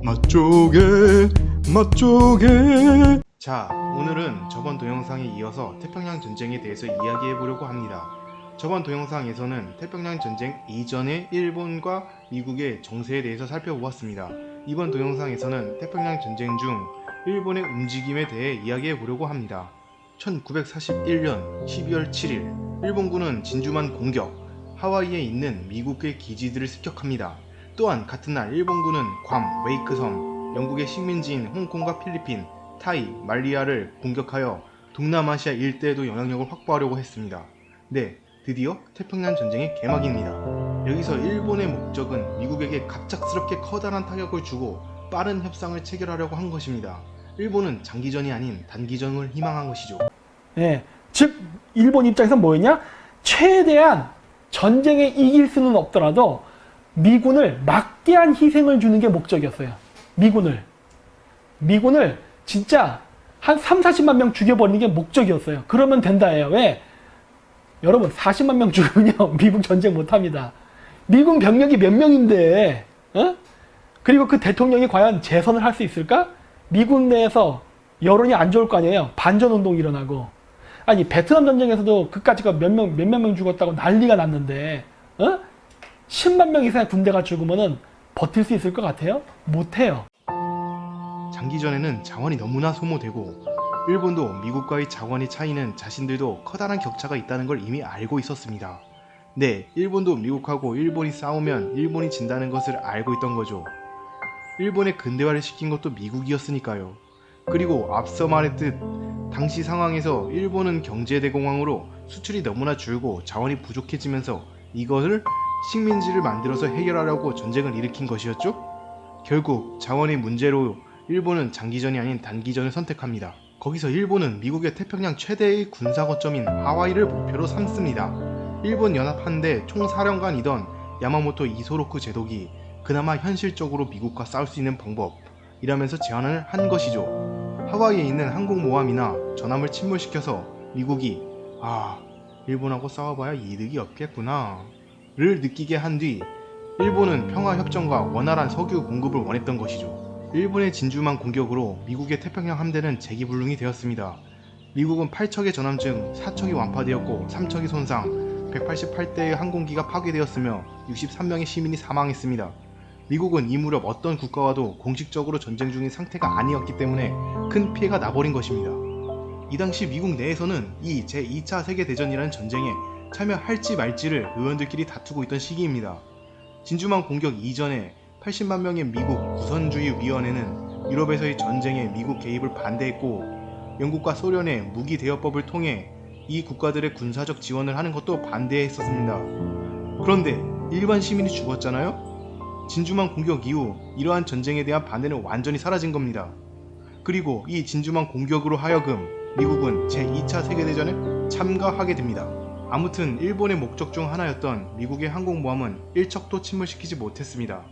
맛조개 맛조개. 자, 오늘은 저번 동영상에 이어서 태평양 전쟁에 대해서 이야기해 보려고 합니다. 저번 동영상에서는 태평양 전쟁 이전의 일본과 미국의 정세에 대해서 살펴보았습니다. 이번 동영상에서는 태평양 전쟁 중 일본의 움직임에 대해 이야기해 보려고 합니다. 1941년 12월 7일 일본군은 진주만 공격, 하와이에 있는 미국의 기지들을 습격합니다. 또한 같은 날 일본군은 괌, 웨이크섬, 영국의 식민지인 홍콩과 필리핀, 타이, 말리아를 공격하여 동남아시아 일대에도 영향력을 확보하려고 했습니다. 네, 드디어 태평양 전쟁의 개막입니다. 여기서 일본의 목적은 미국에게 갑작스럽게 커다란 타격을 주고 빠른 협상을 체결하려고 한 것입니다. 일본은 장기전이 아닌 단기전을 희망한 것이죠. 예, 즉 일본 입장에서 뭐였냐? 최대한 전쟁에 이길 수는 없더라도 미군을 막대한 희생을 주는 게 목적이었어요. 미군을 진짜 한 30-40만 명 죽여버리는 게 목적이었어요. 그러면 된다예요. 왜? 여러분 40만 명 죽으면요 미국 전쟁 못합니다. 미군 병력이 몇 명인데, 어? 그리고 그 대통령이 과연 재선을 할 수 있을까? 미국 내에서 여론이 안 좋을 거 아니에요. 반전운동이 일어나고. 아니 베트남 전쟁에서도 그까지가 몇몇 명 죽었다고 난리가 났는데, 어? 10만 명 이상의 군대가 죽으면은 버틸 수 있을 것 같아요? 못해요. 장기전에는 자원이 너무나 소모되고 일본도 미국과의 자원의 차이는 자신들도 커다란 격차가 있다는 걸 이미 알고 있었습니다. 네, 일본도 미국하고 일본이 싸우면 일본이 진다는 것을 알고 있던 거죠. 일본의 근대화를 시킨 것도 미국이었으니까요. 그리고 앞서 말했듯 당시 상황에서 일본은 경제대공황으로 수출이 너무나 줄고 자원이 부족해지면서 이것을 식민지를 만들어서 해결하려고 전쟁을 일으킨 것이었죠. 결국 자원의 문제로 일본은 장기전이 아닌 단기전을 선택합니다. 거기서 일본은 미국의 태평양 최대의 군사거점인 하와이를 목표로 삼습니다. 일본 연합한대 총사령관이던 야마모토 이소로쿠 제독이 그나마 현실적으로 미국과 싸울 수 있는 방법이라면서 제안을 한 것이죠. 하와이에 있는 항공모함이나 전함을 침몰시켜서 미국이 일본하고 싸워봐야 이득이 없겠구나 를 느끼게 한 뒤 일본은 평화협정과 원활한 석유 공급을 원했던 것이죠. 일본의 진주만 공격으로 미국의 태평양 함대는 재기불능이 되었습니다. 미국은 8척의 전함 중 4척이 완파되었고 3척이 손상, 188대의 항공기가 파괴되었으며 63명의 시민이 사망했습니다. 미국은 이 무렵 어떤 국가와도 공식적으로 전쟁 중인 상태가 아니었기 때문에 큰 피해가 나버린 것입니다. 이 당시 미국 내에서는 이 제2차 세계대전이라는 전쟁에 참여할지 말지를 의원들끼리 다투고 있던 시기입니다. 진주만 공격 이전에 80만 명의 미국 우선주의 위원회는 유럽에서의 전쟁에 미국 개입을 반대했고 영국과 소련의 무기 대여법을 통해 이 국가들의 군사적 지원을 하는 것도 반대했었습니다. 그런데 일반 시민이 죽었잖아요? 진주만 공격 이후 이러한 전쟁에 대한 반대는 완전히 사라진 겁니다. 그리고 이 진주만 공격으로 하여금 미국은 제2차 세계대전에 참가하게 됩니다. 아무튼 일본의 목적 중 하나였던 미국의 항공모함은 1척도 침몰시키지 못했습니다.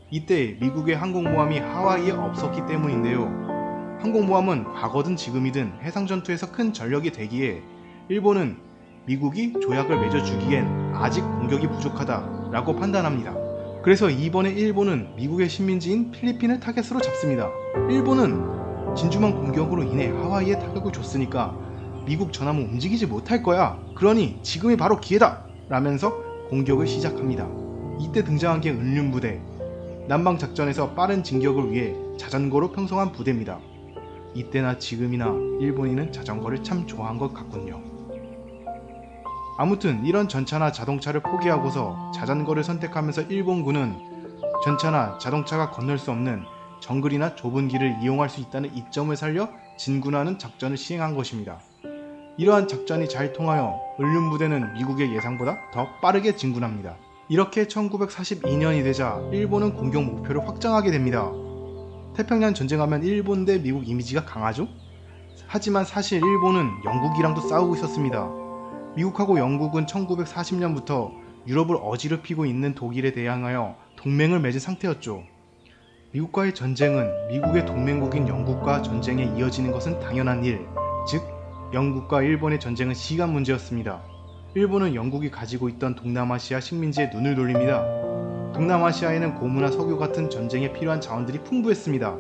이때 미국의 항공모함이 하와이에 없었기 때문인데요. 항공모함은 과거든 지금이든 해상전투에서 큰 전력이 되기에 일본은 미국이 조약을 맺어주기엔 아직 공격이 부족하다 라고 판단합니다. 그래서 이번에 일본은 미국의 식민지인 필리핀을 타겟으로 잡습니다. 일본은 진주만 공격으로 인해 하와이에 타격을 줬으니까 미국 전함은 움직이지 못할 거야. 그러니 지금이 바로 기회다! 라면서 공격을 시작합니다. 이때 등장한 게 은륜부대. 남방작전에서 빠른 진격을 위해 자전거로 편성한 부대입니다. 이때나 지금이나 일본인은 자전거를 참 좋아한 것 같군요. 아무튼 이런 전차나 자동차를 포기하고서 자전거를 선택하면서 일본군은 전차나 자동차가 건널 수 없는 정글이나 좁은 길을 이용할 수 있다는 이점을 살려 진군하는 작전을 시행한 것입니다. 이러한 작전이 잘 통하여 은륜부대는 미국의 예상보다 더 빠르게 진군합니다. 이렇게 1942년이 되자 일본은 공격 목표를 확장하게 됩니다. 태평양 전쟁하면 일본 대 미국 이미지가 강하죠? 하지만 사실 일본은 영국이랑도 싸우고 있었습니다. 미국하고 영국은 1940년부터 유럽을 어지럽히고 있는 독일에 대항하여 동맹을 맺은 상태였죠. 미국과의 전쟁은 미국의 동맹국인 영국과 전쟁에 이어지는 것은 당연한 일, 즉 영국과 일본의 전쟁은 시간 문제였습니다. 일본은 영국이 가지고 있던 동남아시아 식민지에 눈을 돌립니다. 동남아시아에는 고무나 석유 같은 전쟁에 필요한 자원들이 풍부했습니다.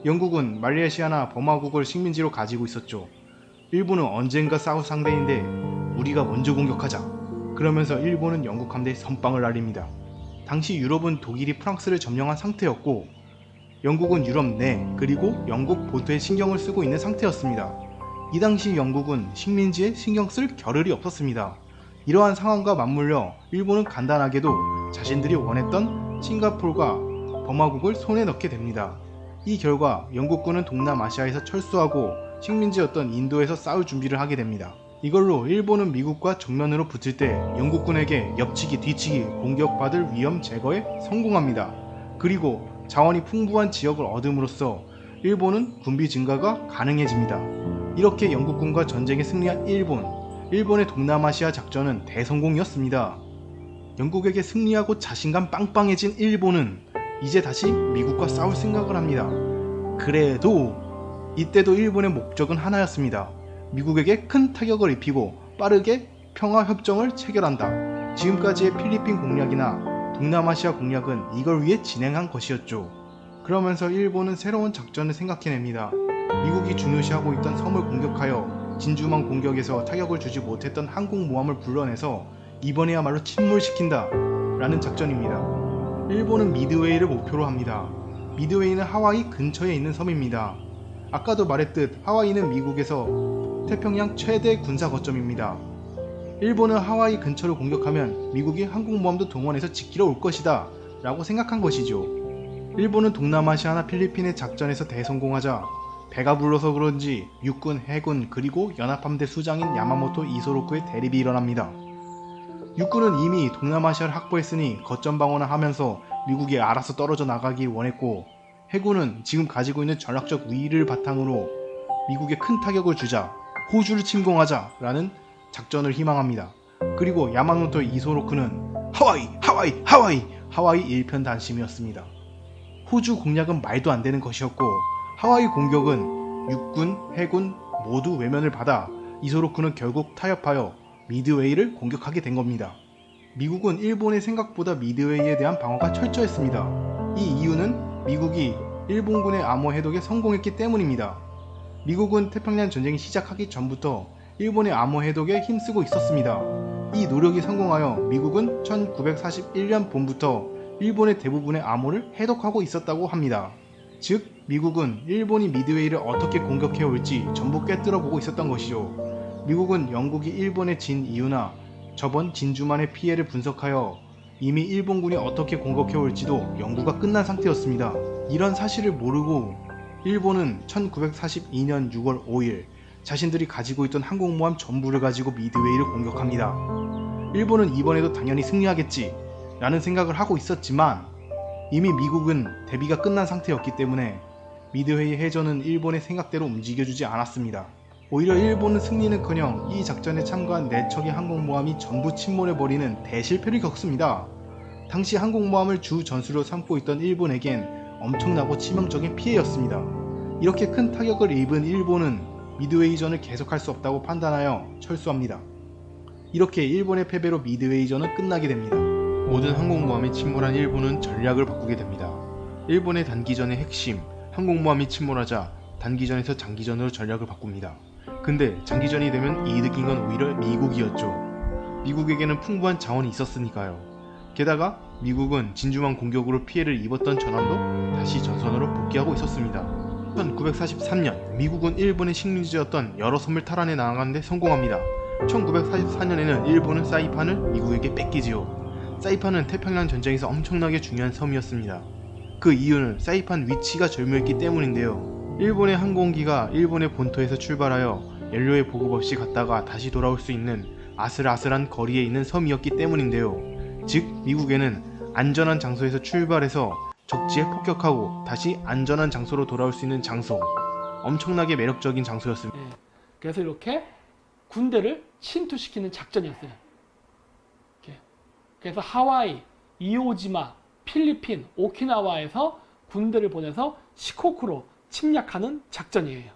영국은 말레이시아나 버마국을 식민지로 가지고 있었죠. 일본은 언젠가 싸울 상대인데 우리가 먼저 공격하자. 그러면서 일본은 영국 함대에 선빵을 날립니다. 당시 유럽은 독일이 프랑스를 점령한 상태였고 영국은 유럽 내 그리고 영국 본토에 신경을 쓰고 있는 상태였습니다. 이 당시 영국은 식민지에 신경 쓸 겨를이 없었습니다. 이러한 상황과 맞물려 일본은 간단하게도 자신들이 원했던 싱가포르가 버마국을 손에 넣게 됩니다. 이 결과 영국군은 동남아시아에서 철수하고 식민지였던 인도에서 싸울 준비를 하게 됩니다. 이걸로 일본은 미국과 정면으로 붙을 때 영국군에게 옆치기 뒤치기 공격받을 위험 제거에 성공합니다. 그리고 자원이 풍부한 지역을 얻음으로써 일본은 군비 증가가 가능해집니다. 이렇게 영국군과 전쟁에 승리한 일본의 동남아시아 작전은 대성공이었습니다. 영국에게 승리하고 자신감 빵빵해진 일본은 이제 다시 미국과 싸울 생각을 합니다. 그래도 이때도 일본의 목적은 하나였습니다. 미국에게 큰 타격을 입히고 빠르게 평화협정을 체결한다. 지금까지의 필리핀 공략이나 동남아시아 공략은 이걸 위해 진행한 것이었죠. 그러면서 일본은 새로운 작전을 생각해냅니다. 미국이 중요시하고 있던 섬을 공격하여 진주만 공격에서 타격을 주지 못했던 항공모함을 불러내서 이번에야말로 침몰시킨다 라는 작전입니다. 일본은 미드웨이를 목표로 합니다. 미드웨이는 하와이 근처에 있는 섬입니다. 아까도 말했듯 하와이는 미국에서 태평양 최대 군사 거점입니다. 일본은 하와이 근처를 공격하면 미국이 항공모함도 동원해서 지키러 올 것이다 라고 생각한 것이죠. 일본은 동남아시아나 필리핀의 작전에서 대성공하자 배가 불러서 그런지 육군, 해군 그리고 연합함대 수장인 야마모토 이소로쿠의 대립이 일어납니다. 육군은 이미 동남아시아를 확보했으니 거점 방어를 하면서 미국이 알아서 떨어져 나가기 원했고 해군은 지금 가지고 있는 전략적 위를 바탕으로 미국에 큰 타격을 주자 호주를 침공하자 라는 작전을 희망합니다. 그리고 야마모토 이소로쿠는 하와이 일편단심이었습니다. 호주 공략은 말도 안 되는 것이었고 하와이 공격은 육군, 해군 모두 외면을 받아 이소로쿠는 결국 타협하여 미드웨이를 공격하게 된 겁니다. 미국은 일본의 생각보다 미드웨이에 대한 방어가 철저했습니다. 이 이유는 미국이 일본군의 암호 해독에 성공했기 때문입니다. 미국은 태평양 전쟁이 시작하기 전부터 일본의 암호 해독에 힘쓰고 있었습니다. 이 노력이 성공하여 미국은 1941년 봄부터 일본의 대부분의 암호를 해독하고 있었다고 합니다. 즉, 미국은 일본이 미드웨이를 어떻게 공격해 올지 전부 꿰뚫어 보고 있었던 것이죠. 미국은 영국이 일본에 진 이유나 저번 진주만의 피해를 분석하여 이미 일본군이 어떻게 공격해 올지도 연구가 끝난 상태였습니다. 이런 사실을 모르고 일본은 1942년 6월 5일 자신들이 가지고 있던 항공모함 전부를 가지고 미드웨이를 공격합니다. 일본은 이번에도 당연히 승리하겠지 라는 생각을 하고 있었지만 이미 미국은 대비가 끝난 상태였기 때문에 미드웨이 해전은 일본의 생각대로 움직여주지 않았습니다. 오히려 일본은 승리는커녕 이 작전에 참가한 4척의 항공모함이 전부 침몰해버리는 대실패를 겪습니다. 당시 항공모함을 주 전술로 삼고 있던 일본에겐 엄청나고 치명적인 피해였습니다. 이렇게 큰 타격을 입은 일본은 미드웨이전을 계속할 수 없다고 판단하여 철수합니다. 이렇게 일본의 패배로 미드웨이전은 끝나게 됩니다. 모든 항공모함이 침몰한 일본은 전략을 바꾸게 됩니다. 일본의 단기전의 핵심, 항공모함이 침몰하자 단기전에서 장기전으로 전략을 바꿉니다. 근데 장기전이 되면 이득인 건 오히려 미국이었죠. 미국에게는 풍부한 자원이 있었으니까요. 게다가 미국은 진주만 공격으로 피해를 입었던 전함도 다시 전선으로 복귀하고 있었습니다. 1943년 미국은 일본의 식민지였던 여러 섬을 탈환해 나가는데 성공합니다. 1944년에는 일본은 사이판을 미국에게 뺏기지요. 사이판은 태평양 전쟁에서 엄청나게 중요한 섬이었습니다. 그 이유는 사이판 위치가 절묘했기 때문인데요. 일본의 항공기가 일본의 본토에서 출발하여 연료의 보급 없이 갔다가 다시 돌아올 수 있는 아슬아슬한 거리에 있는 섬이었기 때문인데요. 즉 미국에는 안전한 장소에서 출발해서 적지에 폭격하고 다시 안전한 장소로 돌아올 수 있는 장소, 엄청나게 매력적인 장소였습니다. 네. 그래서 이렇게 군대를 침투시키는 작전이었어요. 이렇게. 그래서 하와이, 이오지마, 필리핀, 오키나와에서 군대를 보내서 시코쿠로 침략하는 작전이에요.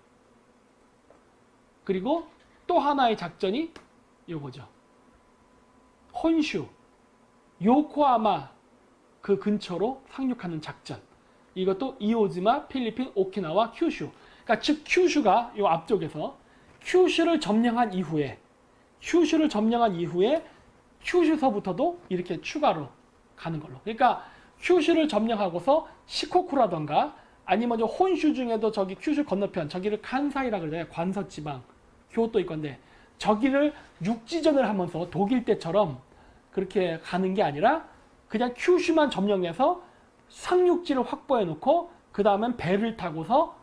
그리고 또 하나의 작전이 이거죠. 혼슈, 요코하마 그 근처로 상륙하는 작전. 이것도 이오지마, 필리핀, 오키나와, 큐슈. 그러니까 즉 큐슈가 이 앞쪽에서 큐슈를 점령한 이후에 큐슈서부터도 이렇게 추가로 가는 걸로. 그러니까 큐슈를 점령하고서 시코쿠라던가 아니면 저 혼슈 중에도 저기 큐슈 건너편 저기를 칸사이라 그래요. 관서지방 교토일 건데 저기를 육지전을 하면서 독일 때처럼 그렇게 가는 게 아니라 그냥 큐슈만 점령해서 상륙지를 확보해 놓고 그 다음엔 배를 타고서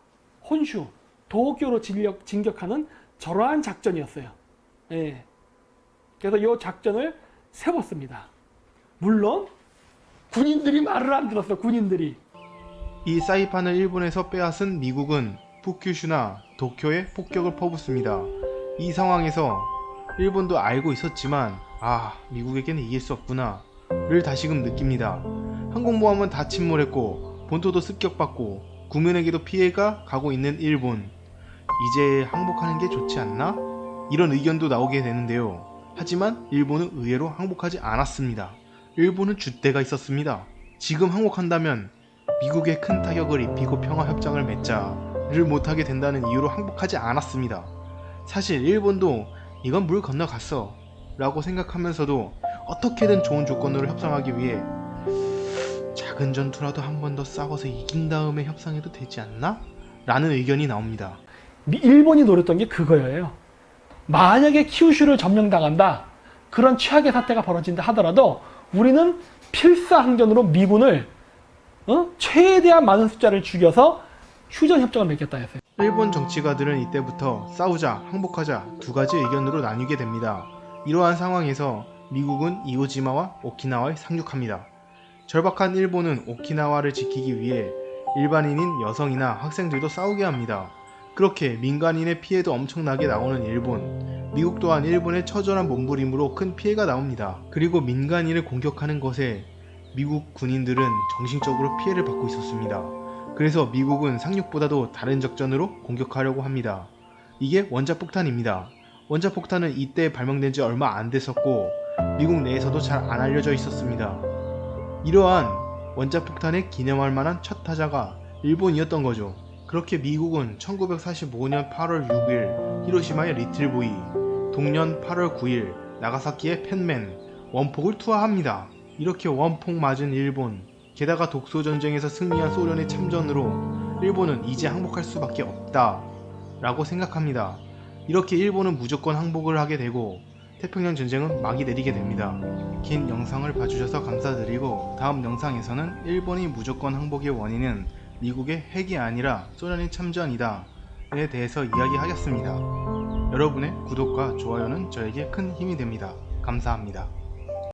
혼슈 도쿄로 진격하는 저러한 작전이었어요. 예. 그래서 이 작전을 세웠습니다. 물론 군인들이 말을 안 들었어. 군인들이. 이 사이판을 일본에서 빼앗은 미국은 푸큐슈나 도쿄에 폭격을 퍼붓습니다. 이 상황에서 일본도 알고 있었지만 미국에게는 이길 수 없구나 를 다시금 느낍니다. 항공모함은 다 침몰했고 본토도 습격받고 국민에게도 피해가 가고 있는 일본. 이제 항복하는 게 좋지 않나? 이런 의견도 나오게 되는데요. 하지만 일본은 의외로 항복하지 않았습니다. 일본은 줏대가 있었습니다. 지금 항복한다면 미국에 큰 타격을 입히고 평화협정을 맺자를 못하게 된다는 이유로 항복하지 않았습니다. 사실 일본도 이건 물 건너갔어 라고 생각하면서도 어떻게든 좋은 조건으로 협상하기 위해 작은 전투라도 한 번 더 싸워서 이긴 다음에 협상해도 되지 않나? 라는 의견이 나옵니다. 일본이 노렸던 게 그거예요. 만약에 큐슈를 점령당한다. 그런 최악의 사태가 벌어진다 하더라도 우리는 필사항전으로 미군을 최대한 많은 숫자를 죽여서 휴전협정을 맺겠다 했어요. 일본 정치가들은 이때부터 싸우자, 항복하자 두 가지 의견으로 나뉘게 됩니다. 이러한 상황에서 미국은 이오지마와 오키나와에 상륙합니다. 절박한 일본은 오키나와를 지키기 위해 일반인인 여성이나 학생들도 싸우게 합니다. 그렇게 민간인의 피해도 엄청나게 나오는 일본. 미국 또한 일본의 처절한 몸부림으로 큰 피해가 나옵니다. 그리고 민간인을 공격하는 것에 미국 군인들은 정신적으로 피해를 받고 있었습니다. 그래서 미국은 상륙보다도 다른 적전으로 공격하려고 합니다. 이게 원자폭탄입니다. 원자폭탄은 이때 발명된 지 얼마 안 됐었고 미국 내에서도 잘 안 알려져 있었습니다. 이러한 원자폭탄에 기념할 만한 첫 타자가 일본이었던 거죠. 그렇게 미국은 1945년 8월 6일 히로시마의 리틀보이, 동년 8월 9일 나가사키의 펜맨, 원폭을 투하합니다. 이렇게 원폭 맞은 일본, 게다가 독소전쟁에서 승리한 소련의 참전으로 일본은 이제 항복할 수밖에 없다 라고 생각합니다. 이렇게 일본은 무조건 항복을 하게 되고 태평양 전쟁은 막이 내리게 됩니다. 긴 영상을 봐주셔서 감사드리고 다음 영상에서는 일본이 무조건 항복의 원인은 미국의 핵이 아니라 소련의 참전이다 에 대해서 이야기하겠습니다. 여러분의 구독과 좋아요는 저에게 큰 힘이 됩니다. 감사합니다.